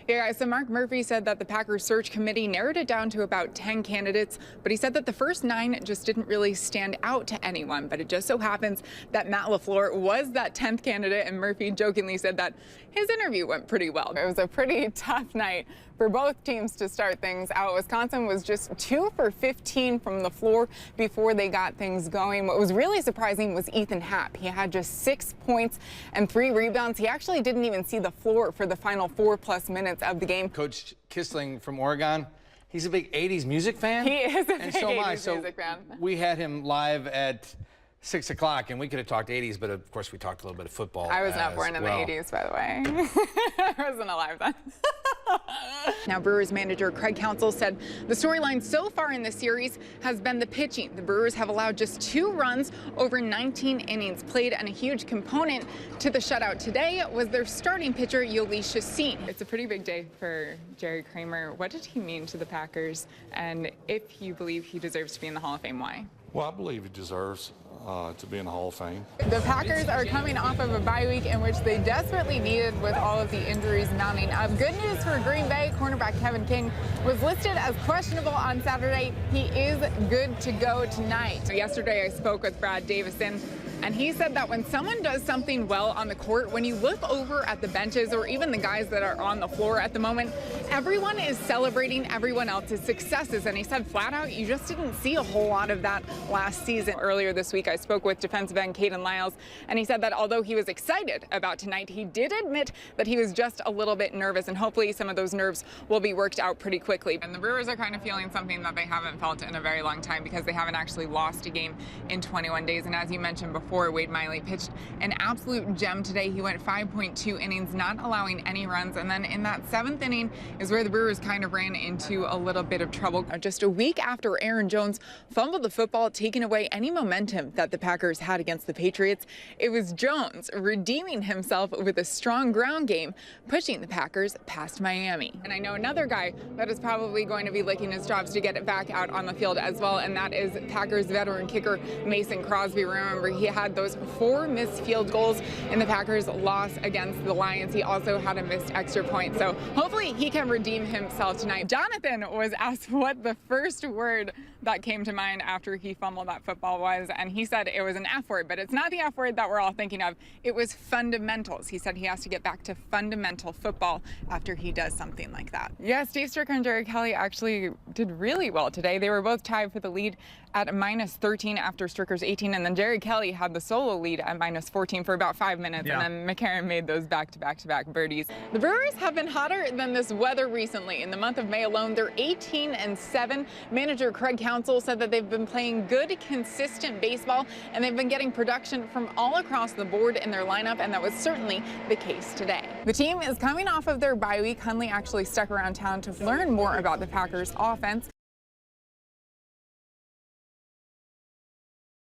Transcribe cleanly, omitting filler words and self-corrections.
Yeah, guys, so Mark Murphy said that the Packers search committee narrowed it down to about 10 candidates, but he said that the first 9 just didn't really stand out to anyone. But it just so happens that Matt LaFleur was that 10th candidate, and Murphy jokingly said that his interview went pretty well. It was a pretty tough night for both teams to start things out. Wisconsin was just 2 for 15 from the floor before they got things going. What was really surprising was Ethan Happ. He had just 6 points and 3 rebounds. He actually didn't even see the floor for the final 4+ minutes of the game. Coach Kissling from Oregon, he's a big 80s music fan. He is a big and so am I. 80s music fan. We had him live at 6 o'clock, and we could have talked 80s, but of course we talked a little bit of football. I was not born in the 80s, by the way. I wasn't alive then. Now, Brewers manager Craig Counsell said the storyline so far in the series has been the pitching. The Brewers have allowed just 2 runs over 19 innings played, and a huge component to the shutout today was their starting pitcher, Jhoulys Chacin. It's a pretty big day for Jerry Kramer. What did he mean to the Packers? And if you believe he deserves to be in the Hall of Fame, why? Well, I believe he deserves to be in the Hall of Fame. The Packers are coming off of a bye week in which they desperately needed with all of the injuries mounting up. Good news for Green Bay. Cornerback Kevin King was listed as questionable on Saturday. He is good to go tonight. Yesterday I spoke with Brad Davison, and he said that when someone does something well on the court, when you look over at the benches or even the guys that are on the floor at the moment, everyone is celebrating everyone else's successes. And he said flat out, you just didn't see a whole lot of that last season. Earlier this week, I spoke with defensive end Caden Lyles, and he said that although he was excited about tonight, he did admit that he was just a little bit nervous, and hopefully some of those nerves will be worked out pretty quickly. And the Brewers are kind of feeling something that they haven't felt in a very long time because they haven't actually lost a game in 21 days. And as you mentioned before, Wade Miley pitched an absolute gem today. He went 5.2 innings, not allowing any runs. And then in that 7th inning is where the Brewers kind of ran into a little bit of trouble. Just a week after Aaron Jones fumbled the football, taking away any momentum that the Packers had against the Patriots, it was Jones redeeming himself with a strong ground game, pushing the Packers past Miami. And I know another guy that is probably going to be licking his chops to get it back out on the field as well, and that is Packers veteran kicker Mason Crosby. Remember, he had those 4 missed field goals in the Packers' loss against the Lions. He also had a missed extra point, so hopefully he can redeem himself tonight. Jonathan was asked what the first word that came to mind after he fumbled that football was, and he said it was an F word, but it's not the F word that we're all thinking of. It was fundamentals. He said he has to get back to fundamental football after he does something like that. Yeah, Steve Stricker and Jerry Kelly actually did really well today. They were both tied for the lead at -13 after Stricker's 18, and then Jerry Kelly had the solo lead at -14 for about 5 minutes, and then McCarron made those back-to-back birdies. The Brewers have been hotter than this weather recently. In the month of May alone, they're 18-7. Manager Craig Counsell said that they've been playing good, consistent baseball, and they've been getting production from all across the board in their lineup, and that was certainly the case today. The team is coming off of their bye week. Hundley actually stuck around town to learn more about the Packers offense.